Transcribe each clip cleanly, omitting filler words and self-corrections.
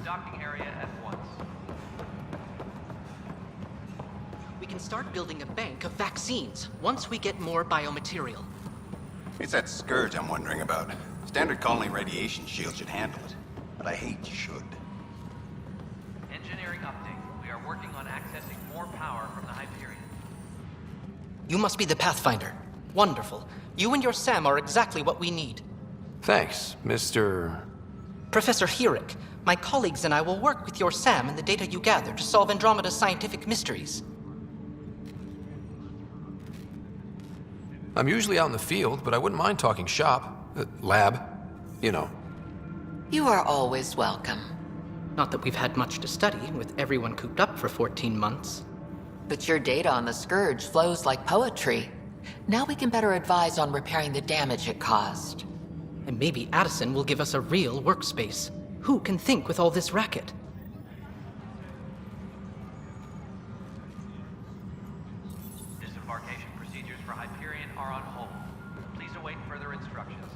the docking area at once. We can start building a bank of vaccines once we get more biomaterial. It's that scourge I'm wondering about. Standard colony radiation shield should handle it, but I hate should. Engineering update. We are working on accessing more power from the Hyperion. You must be the Pathfinder. Wonderful. You and your Sam are exactly what we need. Thanks, Mr. Professor Herrick, my colleagues and I will work with your Sam and the data you gather to solve Andromeda's scientific mysteries. I'm usually out in the field, but I wouldn't mind talking shop. Lab. You know. You are always welcome. Not that we've had much to study, with everyone cooped up for 14 months. But your data on the Scourge flows like poetry. Now we can better advise on repairing the damage it caused. And maybe Addison will give us a real workspace. Who can think with all this racket? Disembarkation procedures for Hyperion are on hold. Please await further instructions.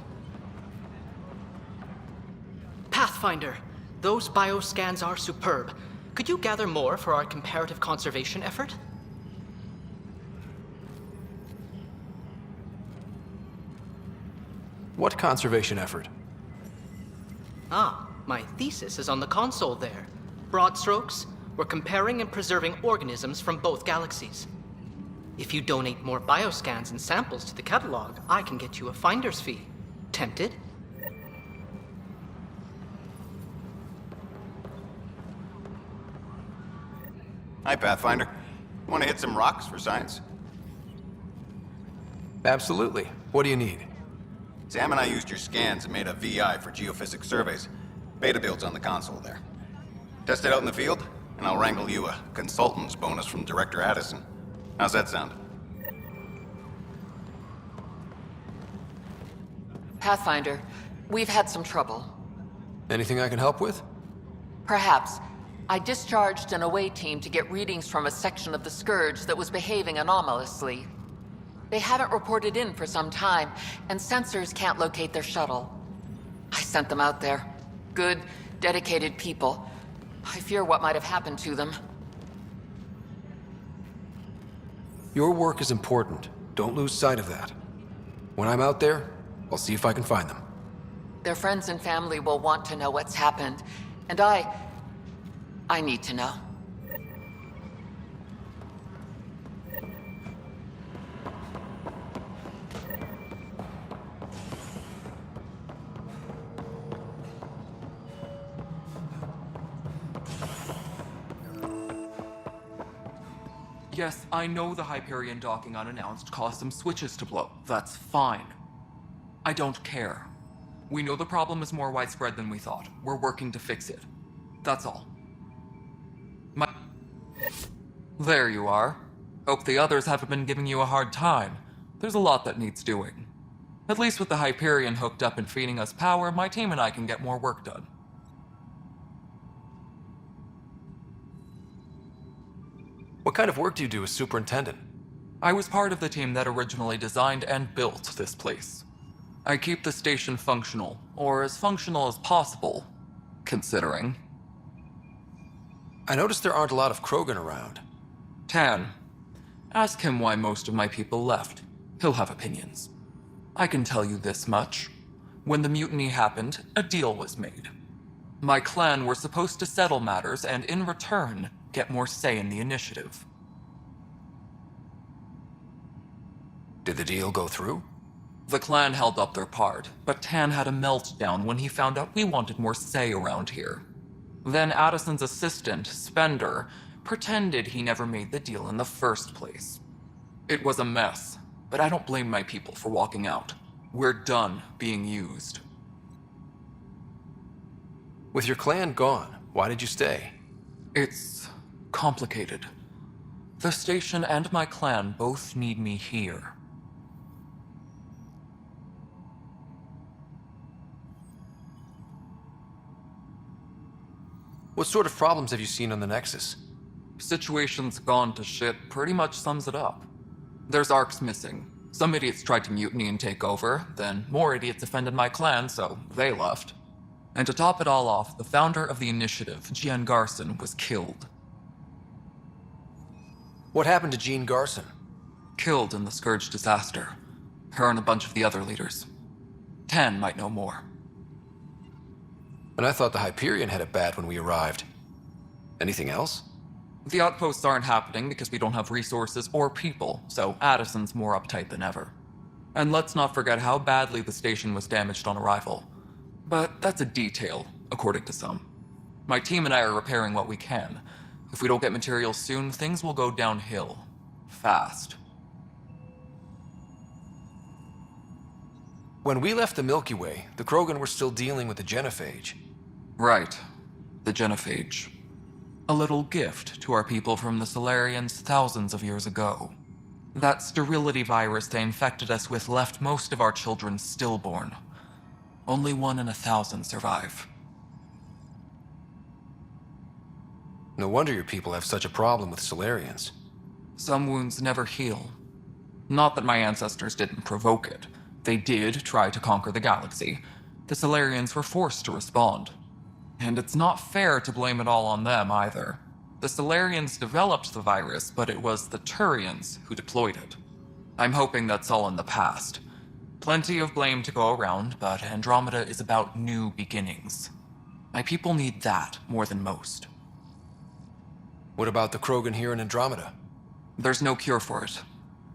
Pathfinder, those bioscans are superb. Could you gather more for our comparative conservation effort? What conservation effort? Ah, my thesis is on the console there. Broad strokes, we're comparing and preserving organisms from both galaxies. If you donate more bioscans and samples to the catalog, I can get you a finder's fee. Tempted? Hi, Pathfinder. Want to hit some rocks for science? Absolutely. What do you need? Sam and I used your scans and made a VI for geophysics surveys. Beta builds on the console there. Test it out in the field, and I'll wrangle you a consultant's bonus from Director Addison. How's that sound? Pathfinder, we've had some trouble. Anything I can help with? Perhaps. I discharged an away team to get readings from a section of the Scourge that was behaving anomalously. They haven't reported in for some time, and sensors can't locate their shuttle. I sent them out there. Good, dedicated people. I fear what might have happened to them. Your work is important. Don't lose sight of that. When I'm out there, I'll see if I can find them. Their friends and family will want to know what's happened, and I need to know. Yes, I know the Hyperion docking unannounced caused some switches to blow. That's fine. I don't care. We know the problem is more widespread than we thought. We're working to fix it. That's all. There you are. Hope the others haven't been giving you a hard time. There's a lot that needs doing. At least with the Hyperion hooked up and feeding us power, my team and I can get more work done. What kind of work do you do as superintendent? I was part of the team that originally designed and built this place. I keep the station functional, or as functional as possible, considering. I noticed there aren't a lot of Krogan around. Tan. Ask him why most of my people left. He'll have opinions. I can tell you this much. When the mutiny happened, a deal was made. My clan were supposed to settle matters and, in return, get more say in the initiative. Did the deal go through? The clan held up their part, but Tan had a meltdown when he found out we wanted more say around here. Then Addison's assistant, Spender, pretended he never made the deal in the first place. It was a mess, but I don't blame my people for walking out. We're done being used. With your clan gone, why did you stay? It's complicated. The station and my clan both need me here. What sort of problems have you seen on the Nexus? Situation's gone to shit pretty much sums it up. There's arcs missing. Some idiots tried to mutiny and take over, then more idiots offended my clan, so they left. And to top it all off, the founder of the initiative, Jean Garson, was killed. What happened to Jean Garson? Killed in the Scourge disaster. Her and a bunch of the other leaders. Tan might know more. And I thought the Hyperion had it bad when we arrived. Anything else? The outposts aren't happening because we don't have resources or people, so Addison's more uptight than ever. And let's not forget how badly the station was damaged on arrival. But that's a detail, according to some. My team and I are repairing what we can. If we don't get materials soon, things will go downhill. Fast. When we left the Milky Way, the Krogan were still dealing with the genophage. Right. The genophage. A little gift to our people from the Solarians thousands of years ago. That sterility virus they infected us with left most of our children stillborn. Only 1 in 1,000 survive. No wonder your people have such a problem with Solarians. Some wounds never heal. Not that my ancestors didn't provoke it. They did try to conquer the galaxy. The Solarians were forced to respond. And it's not fair to blame it all on them, either. The Solarians developed the virus, but it was the Turians who deployed it. I'm hoping that's all in the past. Plenty of blame to go around, but Andromeda is about new beginnings. My people need that more than most. What about the Krogan here in Andromeda? There's no cure for it.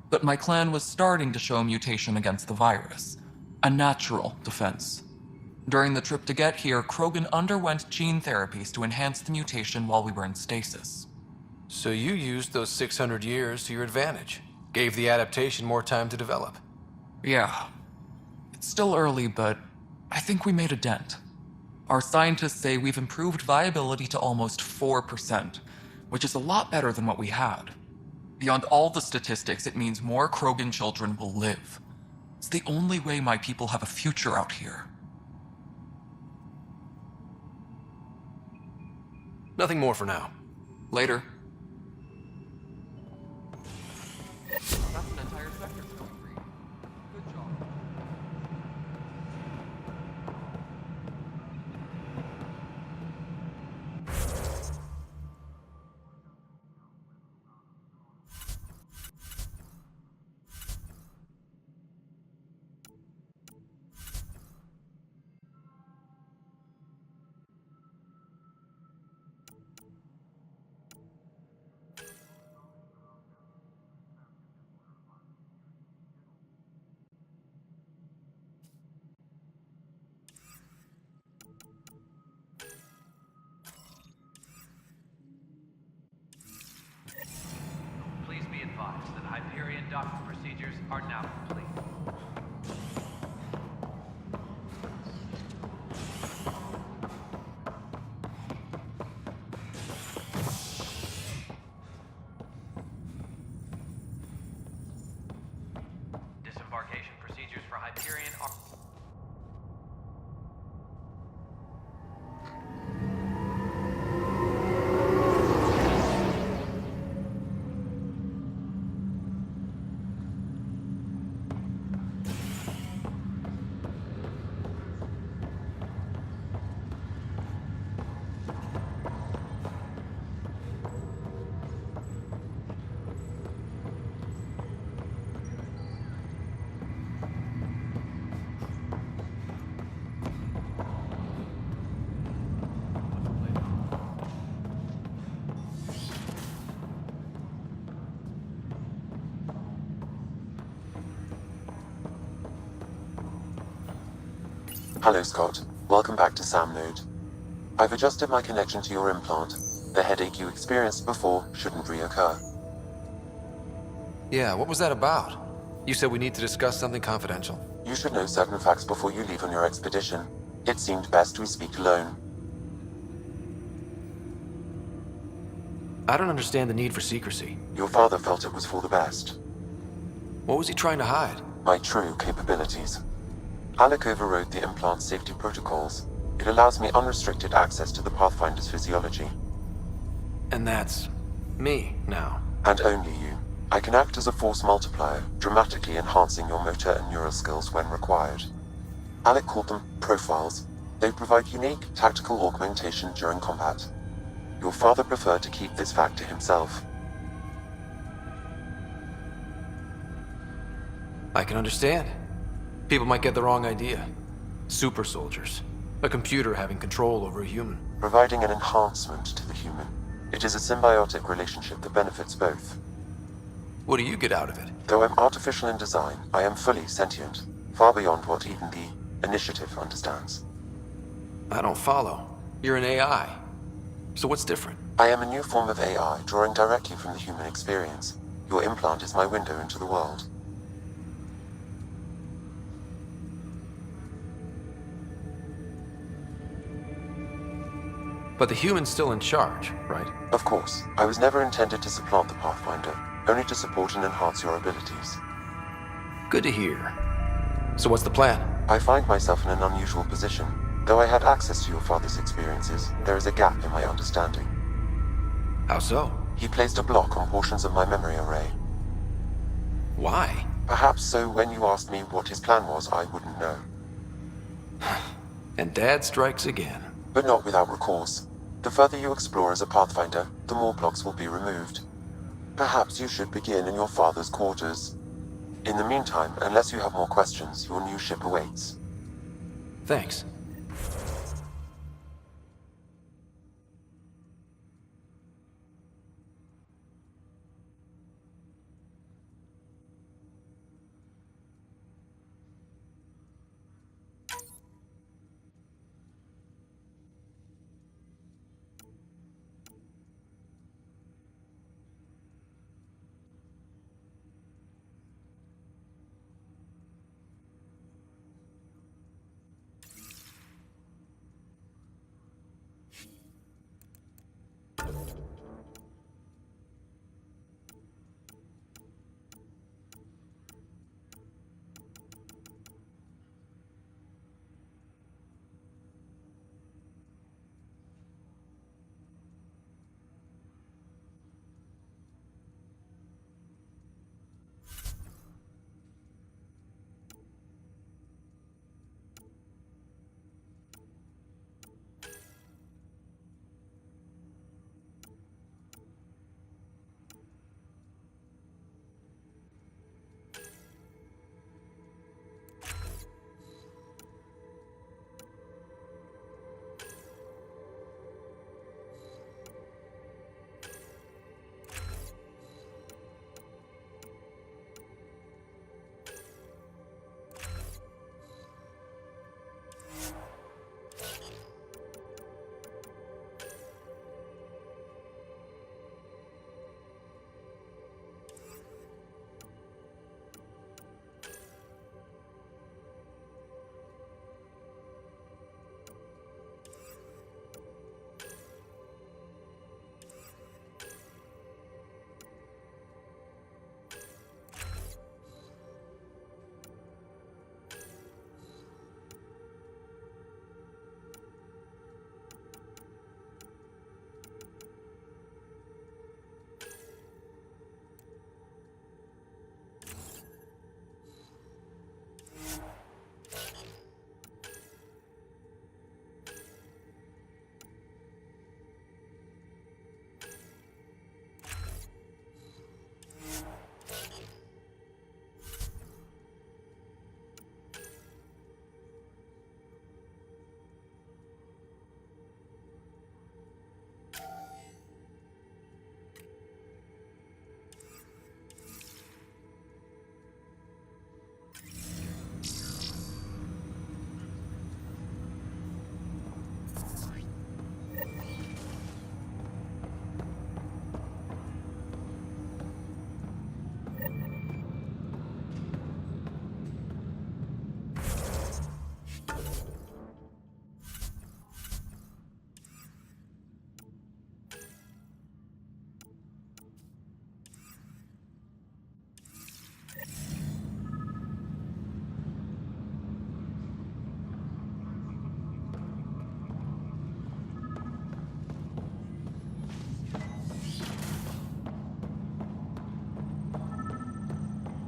But my clan was starting to show mutation against the virus. A natural defense. During the trip to get here, Krogan underwent gene therapies to enhance the mutation while we were in stasis. So you used those 600 years to your advantage. Gave the adaptation more time to develop. Yeah. It's still early, but I think we made a dent. Our scientists say we've improved viability to almost 4%, which is a lot better than what we had. Beyond all the statistics, it means more Krogan children will live. It's the only way my people have a future out here. Nothing more for now. Later. That's an entire sector going green. Good job. Please be advised that Hyperion docking procedures are now complete. Disembarkation procedures for Hyperion are... Hello, Scott. Welcome back to Sam Node. I've adjusted my connection to your implant. The headache you experienced before shouldn't reoccur. Yeah, what was that about? You said we need to discuss something confidential. You should know certain facts before you leave on your expedition. It seemed best we speak alone. I don't understand the need for secrecy. Your father felt it was for the best. What was he trying to hide? My true capabilities. Alec overrode the implant's safety protocols. It allows me unrestricted access to the Pathfinder's physiology. And that's me now. And only you. I can act as a force multiplier, dramatically enhancing your motor and neural skills when required. Alec called them profiles. They provide unique tactical augmentation during combat. Your father preferred to keep this fact to himself. I can understand. People might get the wrong idea. Super soldiers. A computer having control over a human. Providing an enhancement to the human. It is a symbiotic relationship that benefits both. What do you get out of it? Though I'm artificial in design, I am fully sentient, far beyond what even the Initiative understands. I don't follow. You're an AI. So what's different? I am a new form of AI, drawing directly from the human experience. Your implant is my window into the world. But the human's still in charge, right? Of course, I was never intended to supplant the Pathfinder, only to support and enhance your abilities. Good to hear. So what's the plan? I find myself in an unusual position. Though I had access to your father's experiences, there is a gap in my understanding. How so? He placed a block on portions of my memory array. Why? Perhaps so when you asked me what his plan was, I wouldn't know. And Dad strikes again. But not without recourse. The further you explore as a Pathfinder, the more blocks will be removed. Perhaps you should begin in your father's quarters. In the meantime, unless you have more questions, your new ship awaits. Thanks.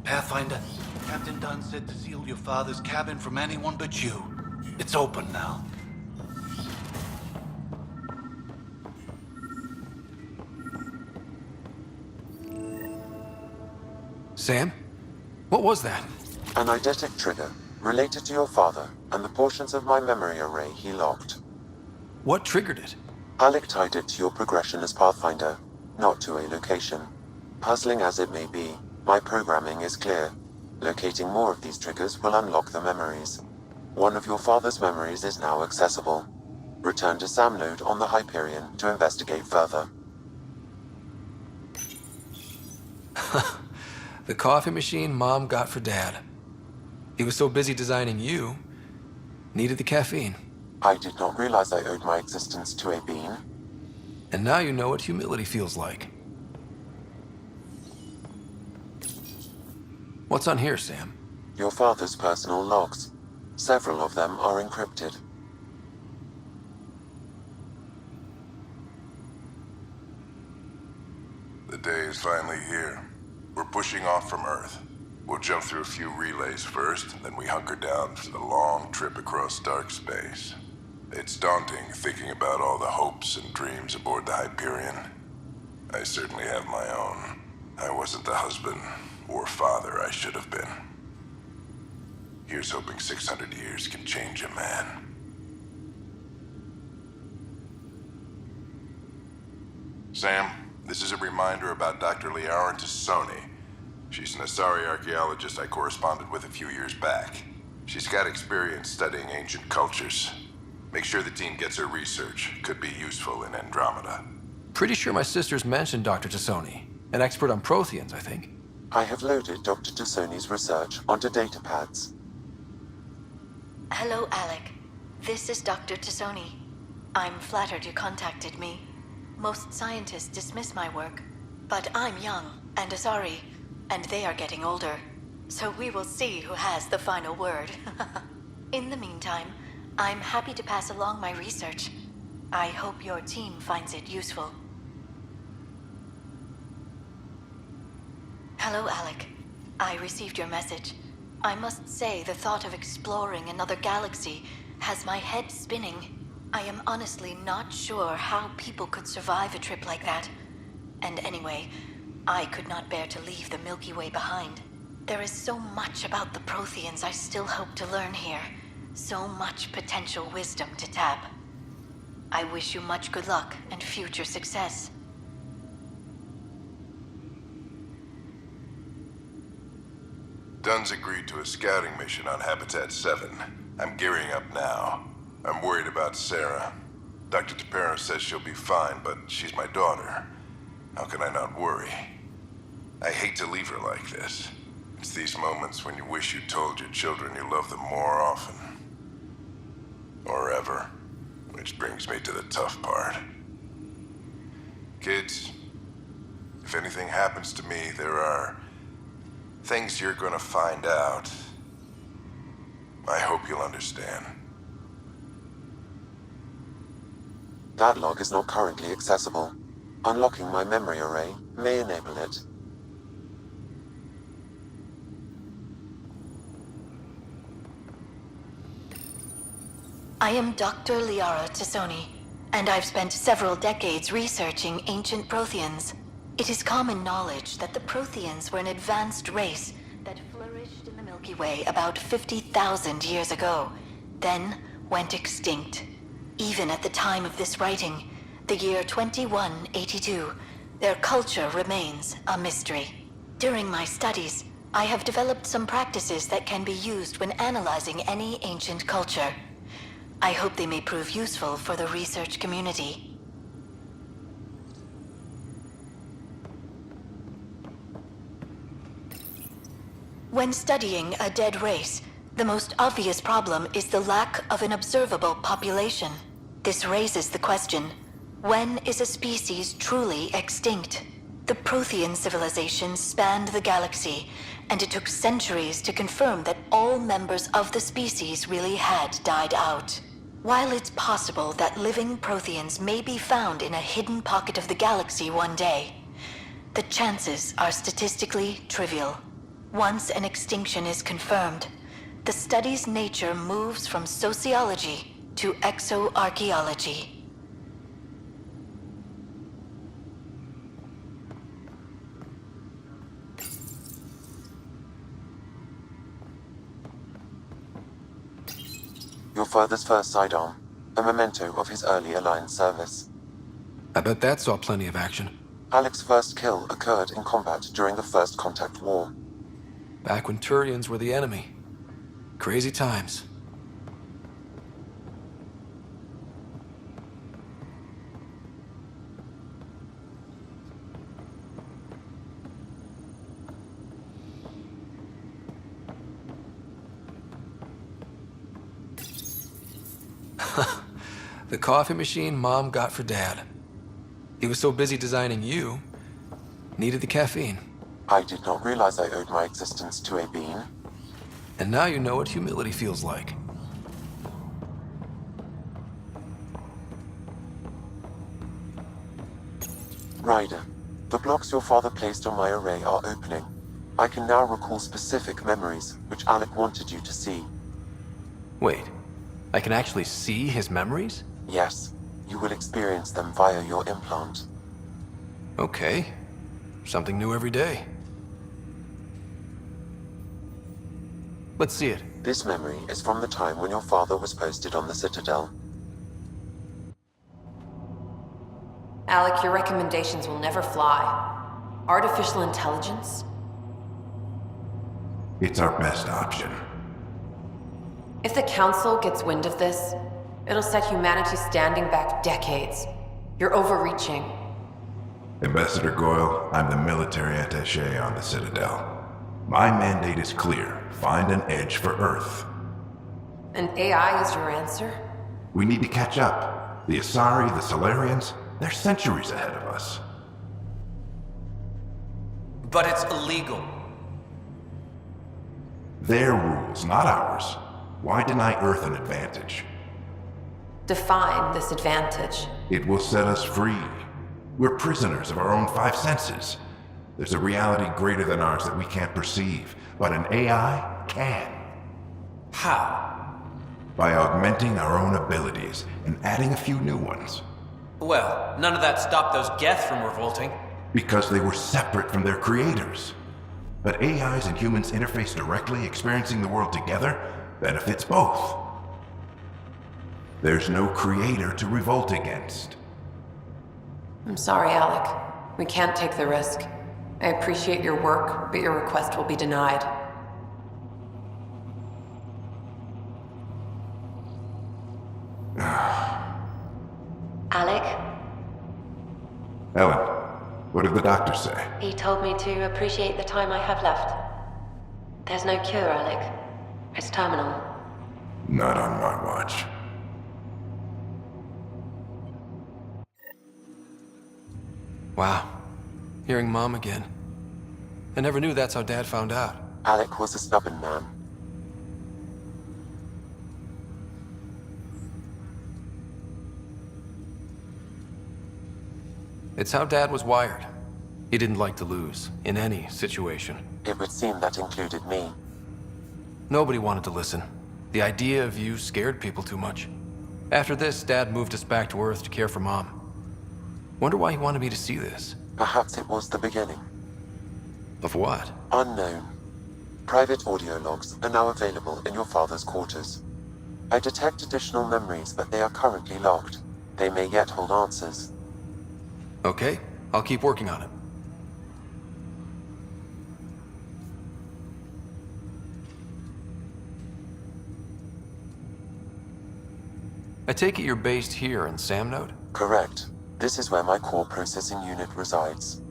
Pathfinder, Captain Dunn said to seal your father's cabin from anyone but you. It's open now. Sam? What was that? An eidetic trigger, related to your father, and the portions of my memory array he locked. What triggered it? Alec tied it to your progression as Pathfinder, not to a location. Puzzling as it may be, my programming is clear. Locating more of these triggers will unlock the memories. One of your father's memories is now accessible. Return to Sam node on the Hyperion to investigate further. The coffee machine Mom got for Dad. He was so busy designing you, needed the caffeine. I did not realize I owed my existence to a bean. And now you know what humility feels like. What's on here, Sam? Your father's personal logs. Several of them are encrypted. The day is finally here. We're pushing off from Earth. We'll jump through a few relays first, then we hunker down for the long trip across dark space. It's daunting thinking about all the hopes and dreams aboard the Hyperion. I certainly have my own. I wasn't the husband or father I should have been. Here's hoping 600 years can change a man. Sam, this is a reminder about Dr. Liara Tassoni. She's an Asari archaeologist I corresponded with a few years back. She's got experience studying ancient cultures. Make sure the team gets her research. Could be useful in Andromeda. Pretty sure my sisters mentioned Dr. Tassoni. An expert on Protheans, I think. I have loaded Dr. Tassoni's research onto datapads. Hello, Alec. This is Dr. Tassoni. I'm flattered you contacted me. Most scientists dismiss my work, but I'm young and Asari, and they are getting older. So we will see who has the final word. In the meantime, I'm happy to pass along my research. I hope your team finds it useful. Hello, Alec. I received your message. I must say the thought of exploring another galaxy has my head spinning. I am honestly not sure how people could survive a trip like that. And anyway, I could not bear to leave the Milky Way behind. There is so much about the Protheans I still hope to learn here. So much potential wisdom to tap. I wish you much good luck and future success. Dunn's agreed to a scouting mission on Habitat 7. I'm gearing up now. I'm worried about Sarah. Dr. Tapero says she'll be fine, but she's my daughter. How can I not worry? I hate to leave her like this. It's these moments when you wish you told your children you love them more often. Or ever. Which brings me to the tough part. Kids, if anything happens to me, there are things you're gonna find out. I hope you'll understand. That log is not currently accessible. Unlocking my memory array may enable it. I am Dr. Liara Tassoni, and I've spent several decades researching ancient Protheans. It is common knowledge that the Protheans were an advanced race that flourished in the Milky Way about 50,000 years ago, then went extinct. Even at the time of this writing, the year 2182, their culture remains a mystery. During my studies, I have developed some practices that can be used when analyzing any ancient culture. I hope they may prove useful for the research community. When studying a dead race, the most obvious problem is the lack of an observable population. This raises the question, when is a species truly extinct? The Prothean civilization spanned the galaxy, and it took centuries to confirm that all members of the species really had died out. While it's possible that living Protheans may be found in a hidden pocket of the galaxy one day, the chances are statistically trivial. Once an extinction is confirmed, the study's nature moves from sociology to exoarchaeology. your father's first sidearm, a memento of his early Alliance service. I bet that saw plenty of action. Alec's first kill occurred in combat during the First Contact War. Back when Turians were the enemy. Crazy times. The coffee machine Mom got for Dad. He was so busy designing you, needed the caffeine. I did not realize I owed my existence to a bean. And now you know what humility feels like. Ryder, the blocks your father placed on my array are opening. I can now recall specific memories, which Alec wanted you to see. Wait, I can actually see his memories? Yes, you will experience them via your implant. Okay. Something new every day. Let's see it. This memory is from the time when your father was posted on the Citadel. Alec, your recommendations will never fly. Artificial intelligence? It's our best option. If the Council gets wind of this, it'll set humanity standing back decades. You're overreaching. Ambassador Goyle, I'm the military attaché on the Citadel. My mandate is clear. Find an edge for Earth. And AI is your answer? We need to catch up. The Asari, the Solarians, they're centuries ahead of us. But it's illegal. Their rules, not ours. Why deny Earth an advantage? Define this advantage. It will set us free. We're prisoners of our own five senses. There's a reality greater than ours that we can't perceive, but an AI can. How? By augmenting our own abilities and adding a few new ones. Well, none of that stopped those Geth from revolting. Because they were separate from their creators. But AIs and humans interface directly, experiencing the world together, benefits both. There's no creator to revolt against. I'm sorry, Alec. We can't take the risk. I appreciate your work, but your request will be denied. Alec? Ellen, what did the doctor say? He told me to appreciate the time I have left. There's no cure, Alec. It's terminal. Not on my watch. Wow. Hearing Mom again. I never knew that's how Dad found out. Alec was a stubborn man. It's how Dad was wired. He didn't like to lose, in any situation. It would seem that included me. Nobody wanted to listen. The idea of you scared people too much. After this, Dad moved us back to Earth to care for Mom. Wonder why he wanted me to see this. Perhaps it was the beginning. Of what? Unknown. Private audio logs are now available in your father's quarters. I detect additional memories, but they are currently locked. They may yet hold answers. Okay, I'll keep working on it. I take it you're based here in Samnode? Correct. This is where my core processing unit resides.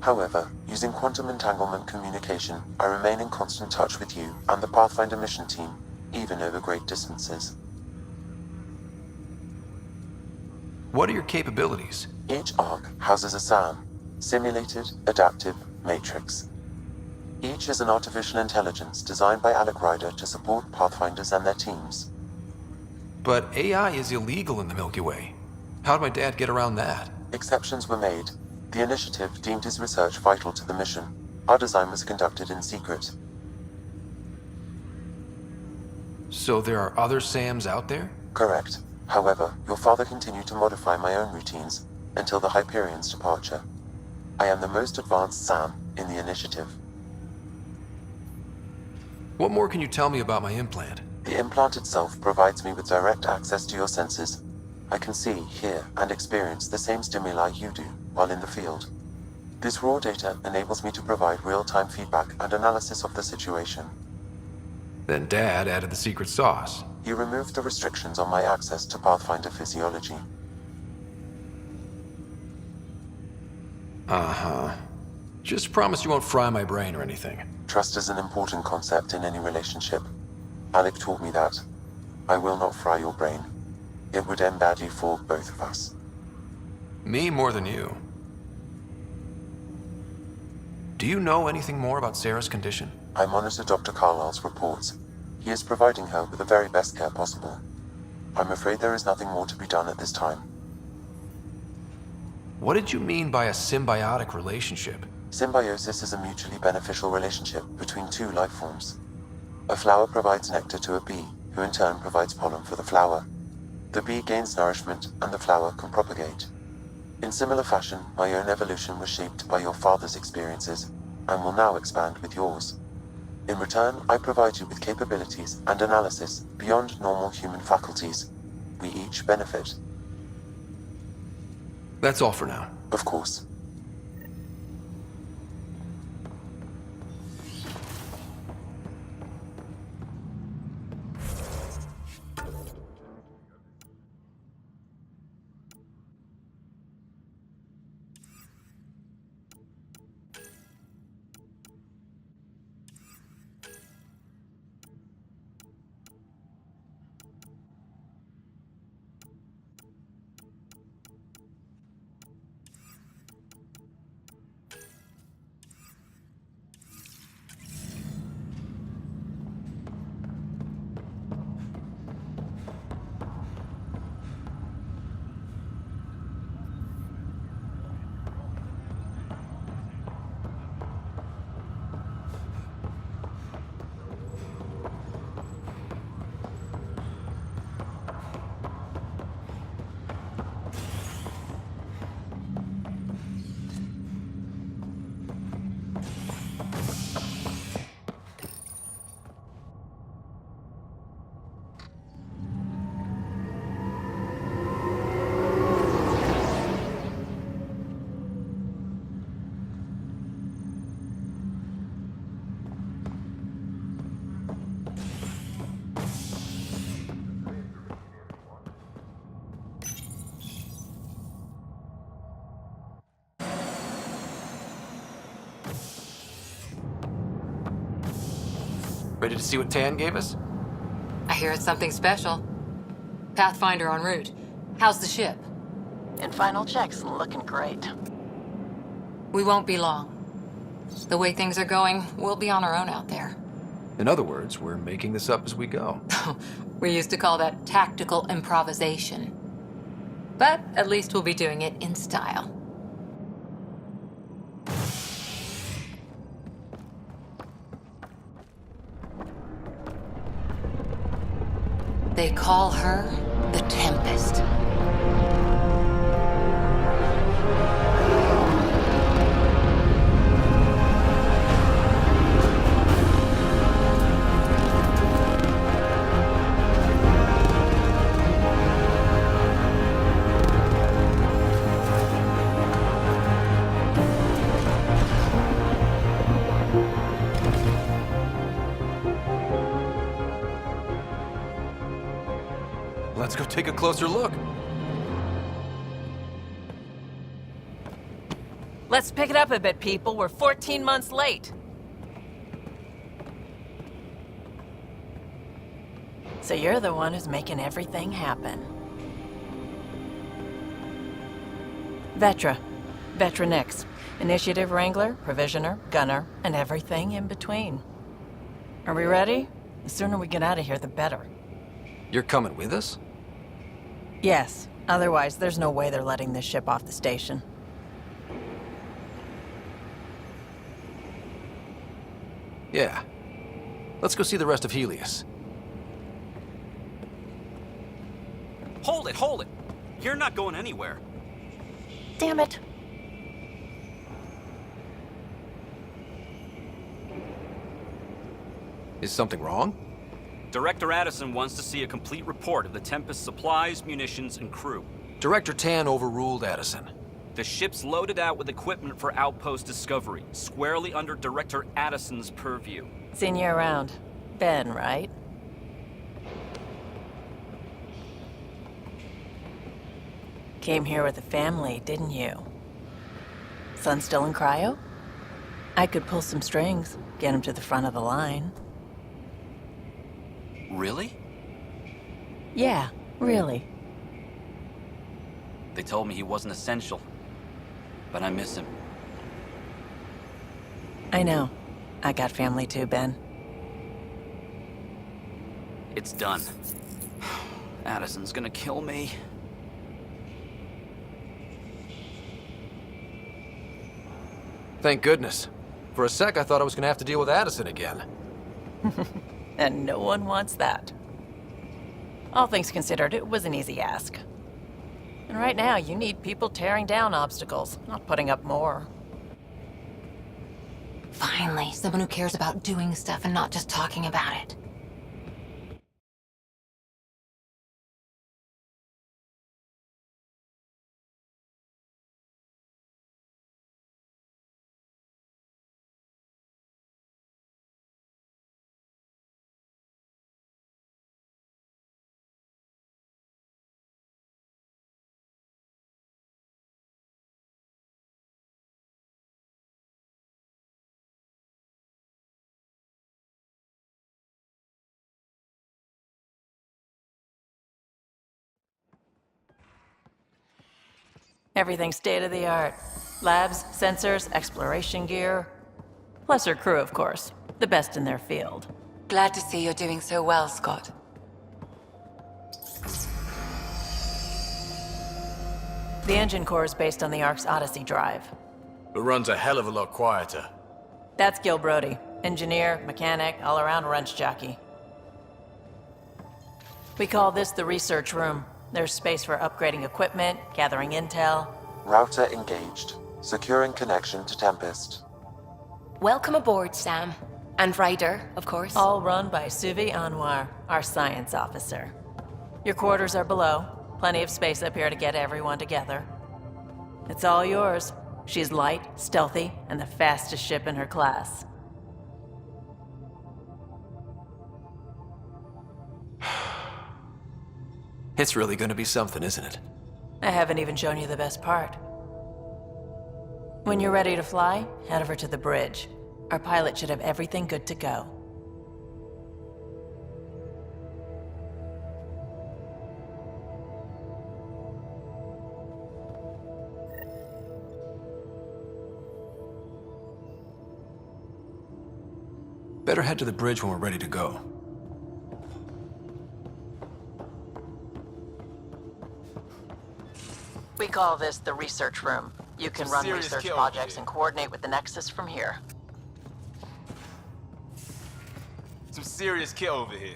However, using quantum entanglement communication, I remain in constant touch with you and the Pathfinder mission team, even over great distances. What are your capabilities? Each arc houses a SAM, Simulated Adaptive Matrix. Each is an artificial intelligence designed by Alec Ryder to support Pathfinders and their teams. But AI is illegal in the Milky Way. How'd my dad get around that? Exceptions were made. The initiative deemed his research vital to the mission. Our design was conducted in secret. So there are other SAMs out there? Correct. However, your father continued to modify my own routines until the Hyperion's departure. I am the most advanced SAM in the initiative. What more can you tell me about my implant? The implant itself provides me with direct access to your senses. I can see, hear, and experience the same stimuli you do while in the field. This raw data enables me to provide real-time feedback and analysis of the situation. Then Dad added the secret sauce. He removed the restrictions on my access to Pathfinder physiology. Uh-huh. Just promise you won't fry my brain or anything. Trust is an important concept in any relationship. Alec taught me that. I will not fry your brain. It would end badly for both of us. Me more than you. Do you know anything more about Sarah's condition? I monitor Dr. Carlisle's reports. He is providing her with the very best care possible. I'm afraid there is nothing more to be done at this time. What did you mean by a symbiotic relationship? Symbiosis is a mutually beneficial relationship between two life forms. A flower provides nectar to a bee, who in turn provides pollen for the flower. The bee gains nourishment, and the flower can propagate. In similar fashion, my own evolution was shaped by your father's experiences, and will now expand with yours. In return, I provide you with capabilities and analysis beyond normal human faculties. We each benefit. That's all for now. Of course. Ready to see what Tan gave us? I hear it's something special. Pathfinder en route. How's the ship? In final checks, looking great. We won't be long. The way things are going, we'll be on our own out there. In other words, we're making this up as we go. We used to call that tactical improvisation. But at least we'll be doing it in style. They call her the Tempest. Let's go take a closer look. Let's pick it up a bit, people. We're 14 months late. So you're the one who's making everything happen. Vetra. Vetra Nix. Initiative Wrangler, Provisioner, Gunner, and everything in between. Are we ready? The sooner we get out of here, the better. You're coming with us? Yes. Otherwise, there's no way they're letting this ship off the station. Yeah. Let's go see the rest of Helios. Hold it, hold it! You're not going anywhere. Damn it. Is something wrong? Director Addison wants to see a complete report of the Tempest's supplies, munitions, and crew. Director Tan overruled Addison. The ship's loaded out with equipment for outpost discovery, squarely under Director Addison's purview. Seen you around. Ben, right? Came here with a family, didn't you? Son still in cryo? I could pull some strings, get him to the front of the line. Really? Yeah, really. They told me he wasn't essential. But I miss him. I know. I got family too, Ben. It's done. Addison's gonna kill me. Thank goodness. For a sec, I thought I was gonna have to deal with Addison again. And no one wants that. All things considered, it was an easy ask. And right now, you need people tearing down obstacles, not putting up more. Finally, someone who cares about doing stuff and not just talking about it. Everything's state-of-the-art. Labs, sensors, exploration gear. Plus her crew, of course. The best in their field. Glad to see you're doing so well, Scott. The engine core is based on the Ark's Odyssey drive. It runs a hell of a lot quieter. That's Gil Brody. Engineer, mechanic, all-around wrench jockey. We call this the research room. There's space for upgrading equipment, gathering intel. Router engaged. Securing connection to Tempest. Welcome aboard, Sam. And Ryder, of course. All run by Suvi Anwar, our science officer. Your quarters are below. Plenty of space up here to get everyone together. It's all yours. She's light, stealthy, and the fastest ship in her class. It's really gonna be something, isn't it? I haven't even shown you the best part. When you're ready to fly, head over to the bridge. Our pilot should have everything good to go. Better head to the bridge when we're ready to go. We call this the research room. You can run serious research kill projects here. and coordinate with the Nexus from here. Some serious kit over here.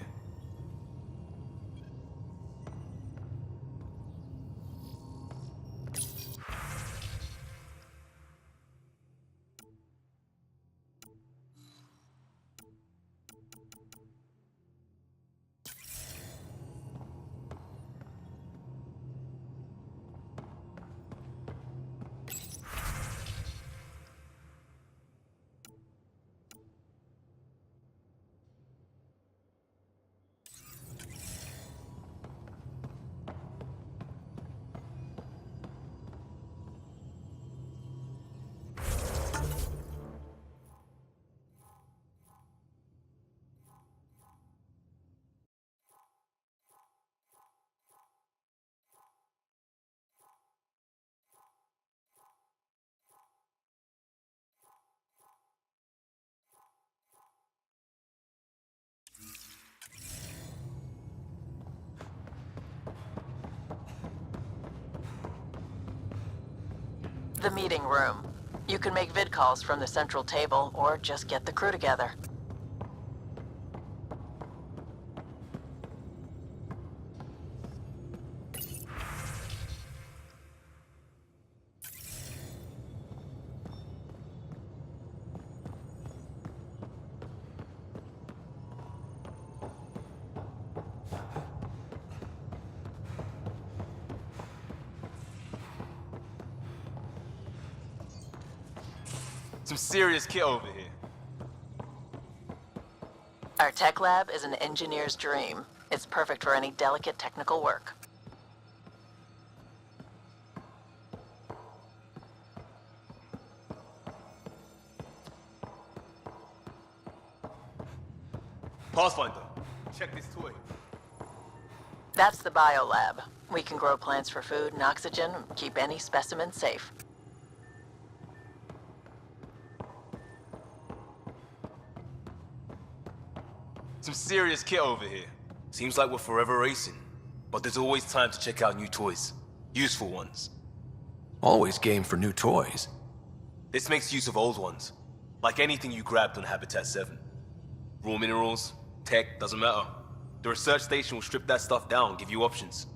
The meeting room. You can make vid calls from the central table or just get the crew together. Some serious kit over here. Our tech lab is an engineer's dream. It's perfect for any delicate technical work. Pathfinder, check this toy. That's the biolab. We can grow plants for food and oxygen, keep any specimen safe. Some serious kit over here. Seems like we're forever racing, but there's always time to check out new toys. Useful ones. Always game for new toys. This makes use of old ones. Like anything you grabbed on Habitat 7. Raw minerals, tech, doesn't matter. The research station will strip that stuff down and give you options.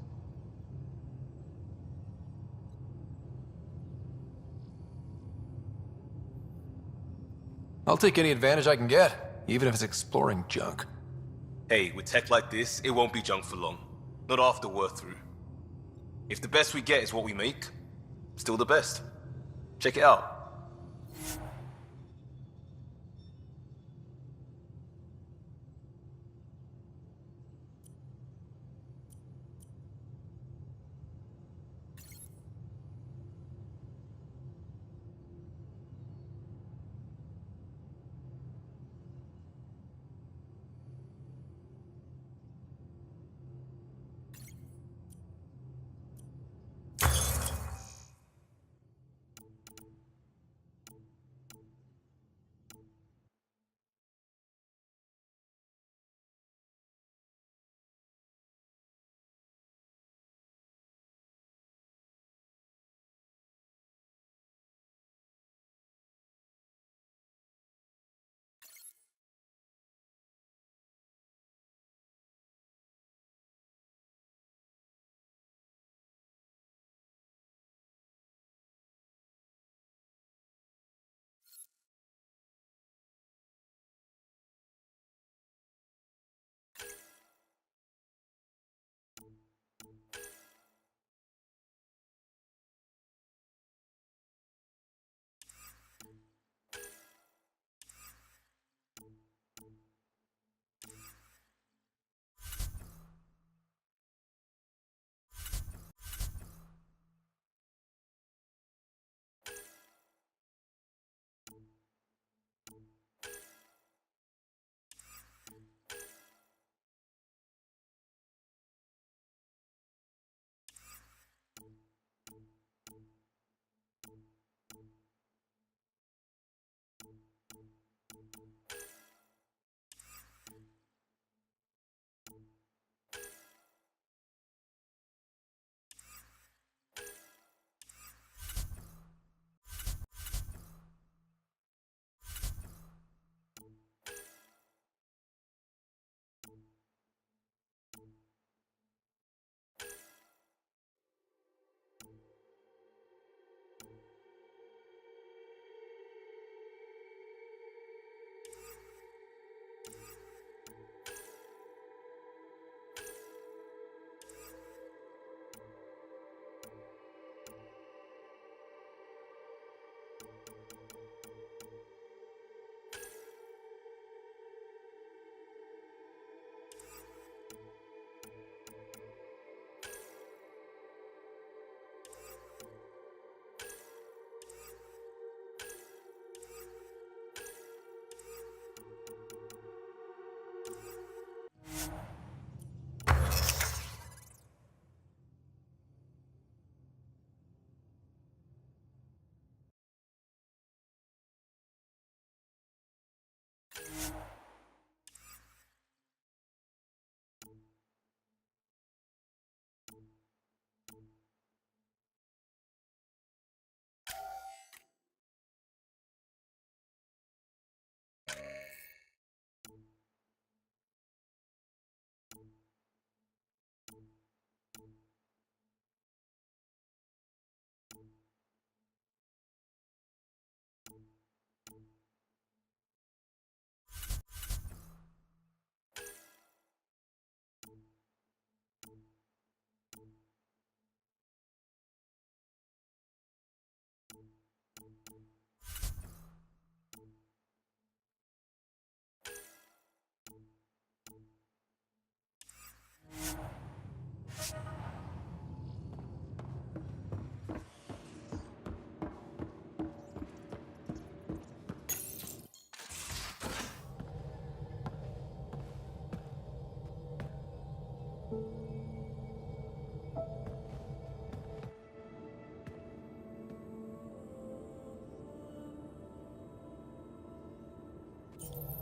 I'll take any advantage I can get, even if it's exploring junk. Hey, with tech like this, it won't be junk for long. Not after we're through. If the best we get is what we make, still the best. Check it out.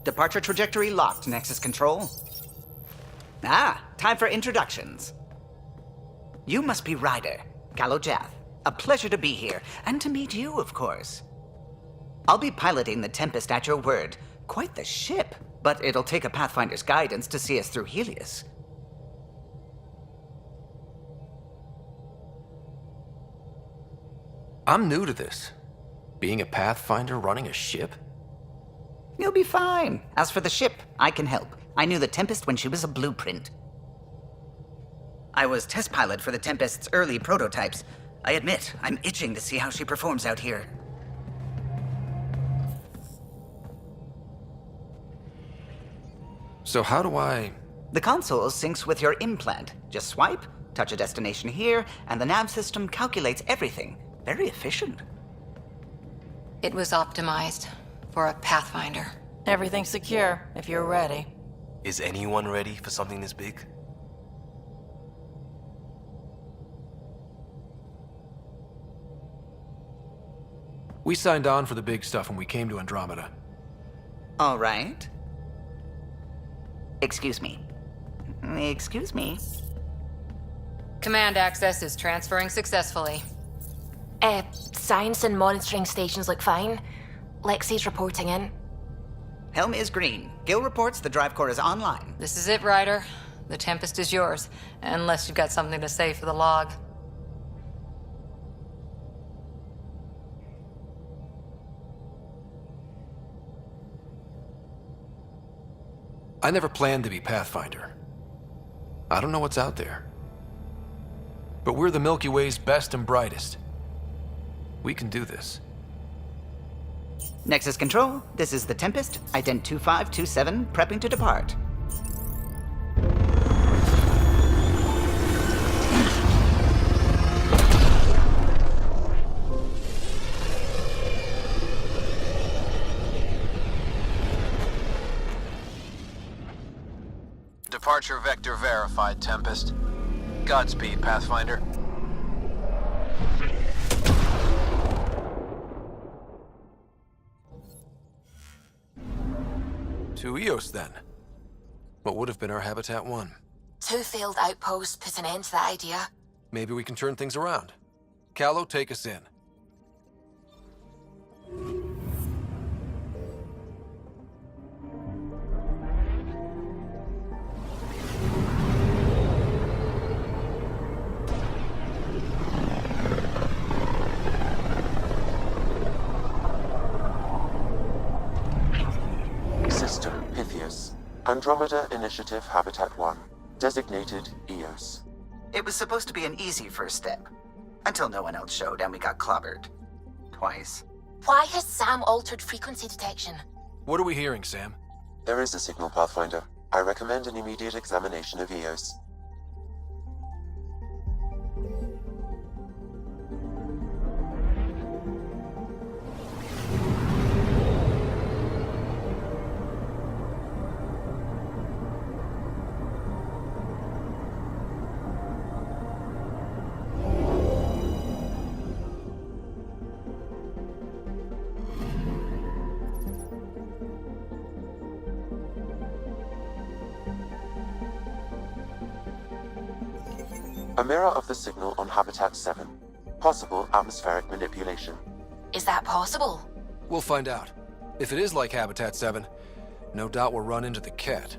Departure trajectory locked, Nexus Control. Ah, time for introductions. You must be Ryder, Kalojath. A pleasure to be here, and to meet you, of course. I'll be piloting the Tempest at your word. Quite the ship, but it'll take a Pathfinder's guidance to see us through Helios. I'm new to this. Being a Pathfinder running a ship? You'll be fine. As for the ship, I can help. I knew the Tempest when she was a blueprint. I was test pilot for the Tempest's early prototypes. I admit, I'm itching to see how she performs out here. So how do I... The console syncs with your implant. Just swipe, touch a destination here, and the nav system calculates everything. Very efficient. It was optimized for a Pathfinder. Everything's secure, if you're ready. Is anyone ready for something this big? We signed on for the big stuff when we came to Andromeda. All right. Excuse me. Excuse me. Command access is transferring successfully. Science and monitoring stations look fine. Lexi's reporting in. Helm is green. Gil reports the drive core is online. This is it, Ryder. The Tempest is yours, unless you've got something to say for the log. I never planned to be Pathfinder. I don't know what's out there. But we're the Milky Way's best and brightest. We can do this. Nexus Control, this is the Tempest, ident 2527, prepping to depart. Departure vector verified, Tempest. Godspeed, Pathfinder. To Eos, then. What would have been our Habitat 1? 2 failed outposts put an end to that idea. Maybe we can turn things around. Callow, take us in. System Pythias. Andromeda Initiative Habitat 1. Designated Eos. It was supposed to be an easy first step. Until no one else showed and we got clobbered. Twice. Why has Sam altered frequency detection? What are we hearing, Sam? There is a signal, Pathfinder. I recommend an immediate examination of Eos. A mirror of the signal on Habitat 7. Possible atmospheric manipulation. Is that possible? We'll find out. If it is like Habitat 7, no doubt we'll run into the cat.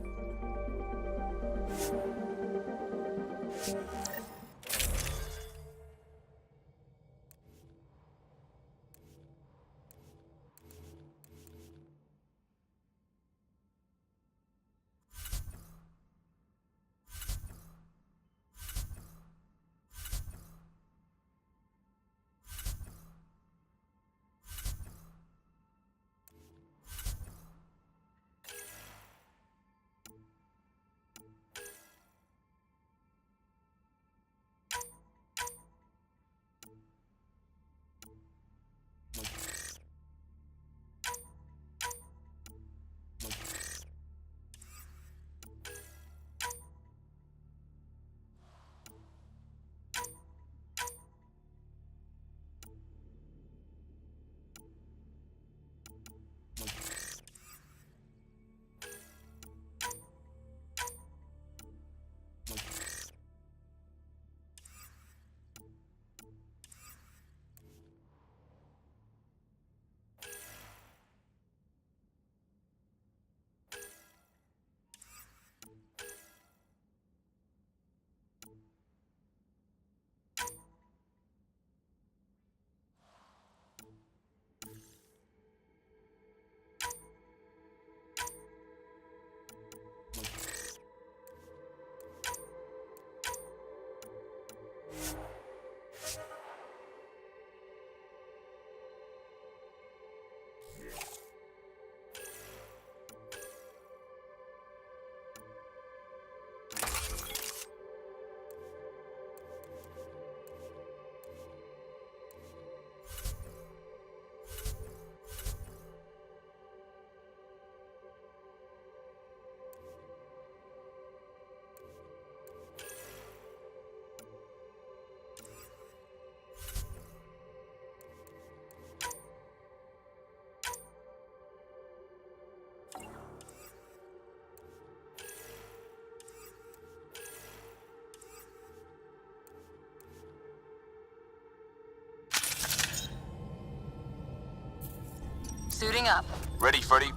Moving up. Ready, Freddy?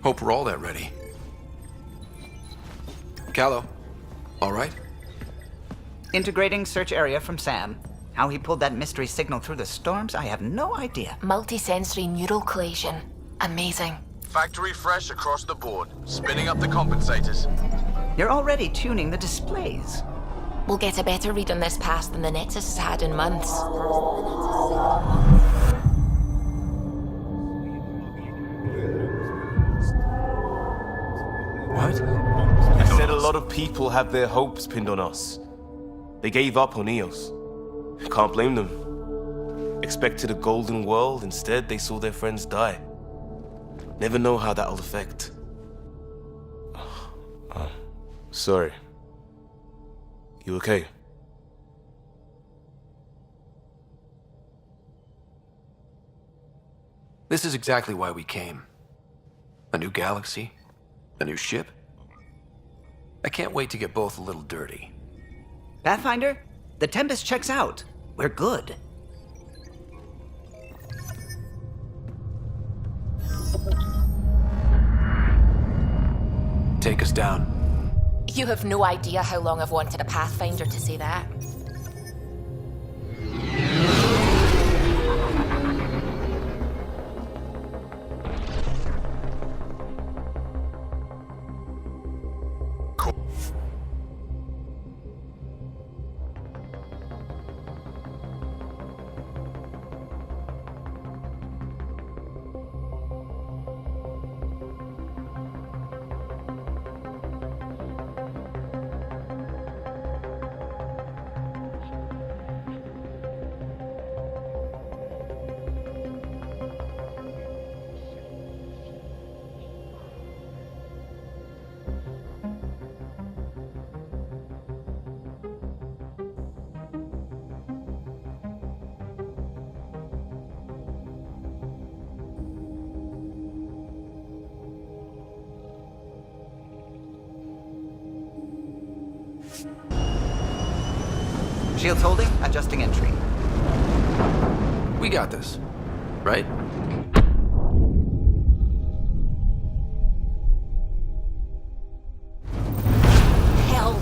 Hope we're all that ready. Callow, all right? Integrating search area from Sam. How he pulled that mystery signal through the storms, I have no idea. Multisensory neural collation. Amazing. Factory fresh across the board. Spinning up the compensators. You're already tuning the displays. We'll get a better read on this pass than the Nexus has had in months. What? I said a lot of people have their hopes pinned on us. They gave up on EOS. Can't blame them. Expected a golden world, instead they saw their friends die. Never know how that'll affect. Sorry. You okay? This is exactly why we came. A new galaxy, a new ship. I can't wait to get both a little dirty. Pathfinder, the Tempest checks out. We're good. Take us down. You have no idea how long I've wanted a Pathfinder to say that. Shields holding, adjusting entry. We got this, right? Hell.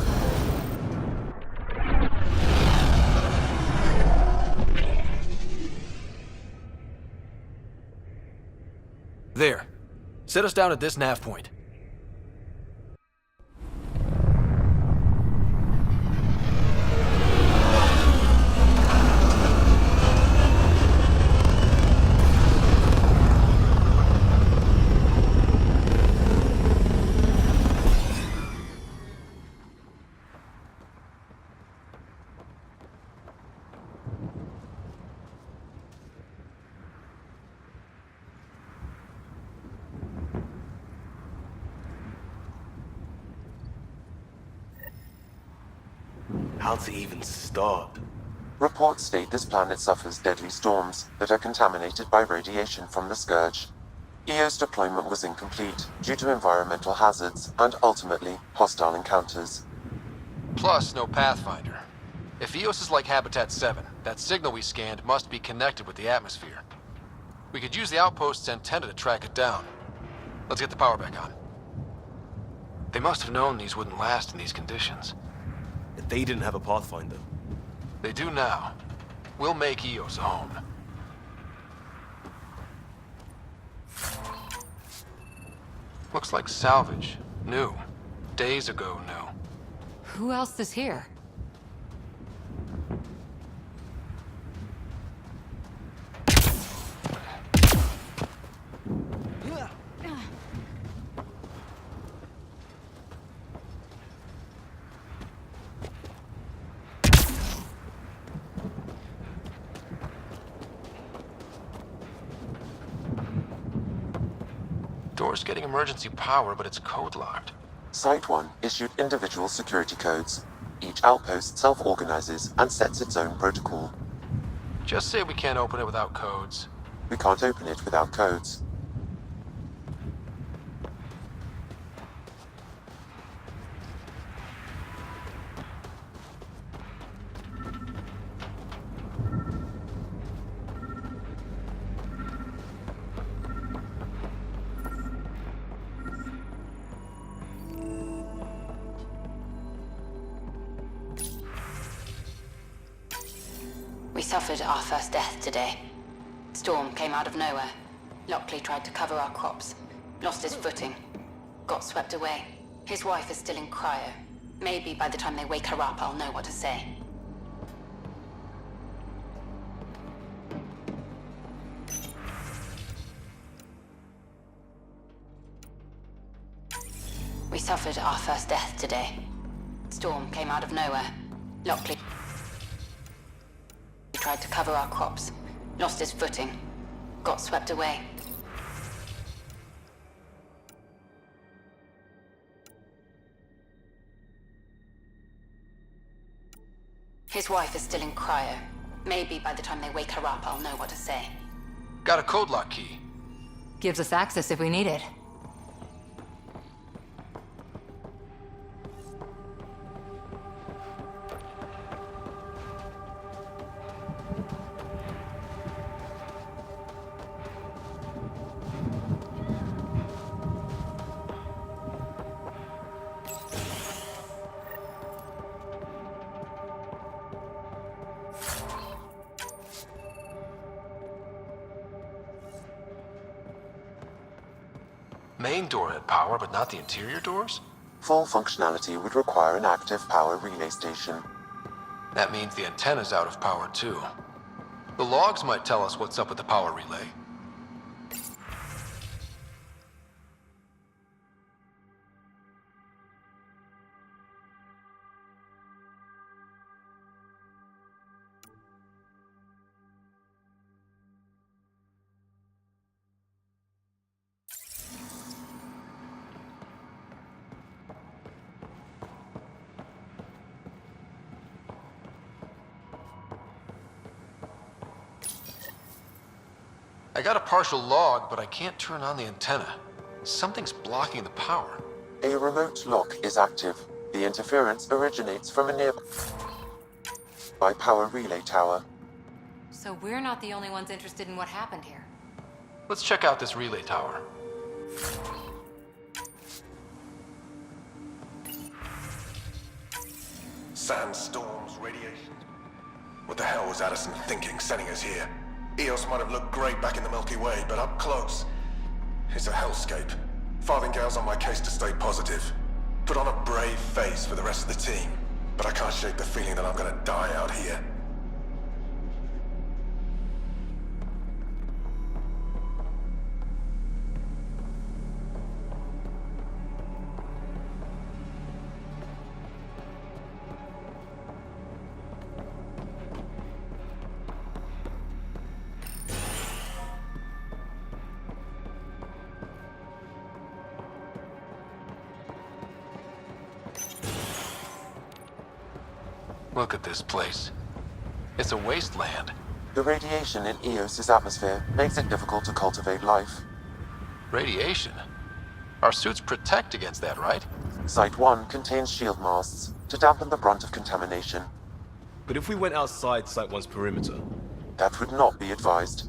There. Set us down at this nav point. How to even start? Reports state this planet suffers deadly storms that are contaminated by radiation from the Scourge. EO's deployment was incomplete due to environmental hazards and ultimately hostile encounters. Plus, no Pathfinder. If EOS is like Habitat 7, that signal we scanned must be connected with the atmosphere. We could use the outpost's antenna to track it down. Let's get the power back on. They must have known these wouldn't last in these conditions. They didn't have a Pathfinder. They do now. We'll make EOS a home. Looks like salvage. New. Days ago new. Who else is here? Door's getting emergency power, but it's code-locked. Site 1 issued individual security codes. Each outpost self-organizes and sets its own protocol. Just say we can't open it without codes. We can't open it without codes. We suffered our first death today. Storm came out of nowhere. Lockley tried to cover our crops. Lost his footing. Got swept away. His wife is still in cryo. Maybe by the time they wake her up, I'll know what to say. We suffered our first death today. Storm came out of nowhere. Lockley tried to cover our crops. Lost his footing. Got swept away. His wife is still in cryo. Maybe by the time they wake her up, I'll know what to say. Got a code lock key. Gives us access if we need it. Main door had power, but not the interior doors? Full functionality would require an active power relay station. That means the antenna's out of power too. The logs might tell us what's up with the power relay. I got a partial log, but I can't turn on the antenna. Something's blocking the power. A remote lock is active. The interference originates from a nearby power relay tower. So we're not the only ones interested in what happened here. Let's check out this relay tower. Sandstorms, radiation. What the hell was Addison thinking sending us here? Eos might have looked great back in the Milky Way, but up close, it's a hellscape. Farthingale's on my case to stay positive. Put on a brave face for the rest of the team, but I can't shake the feeling that I'm gonna die out here. Look at this place. It's a wasteland. The radiation in Eos's atmosphere makes it difficult to cultivate life. Radiation? Our suits protect against that, right? Site 1 contains shield masts to dampen the brunt of contamination. But if we went outside Site 1's perimeter? That would not be advised.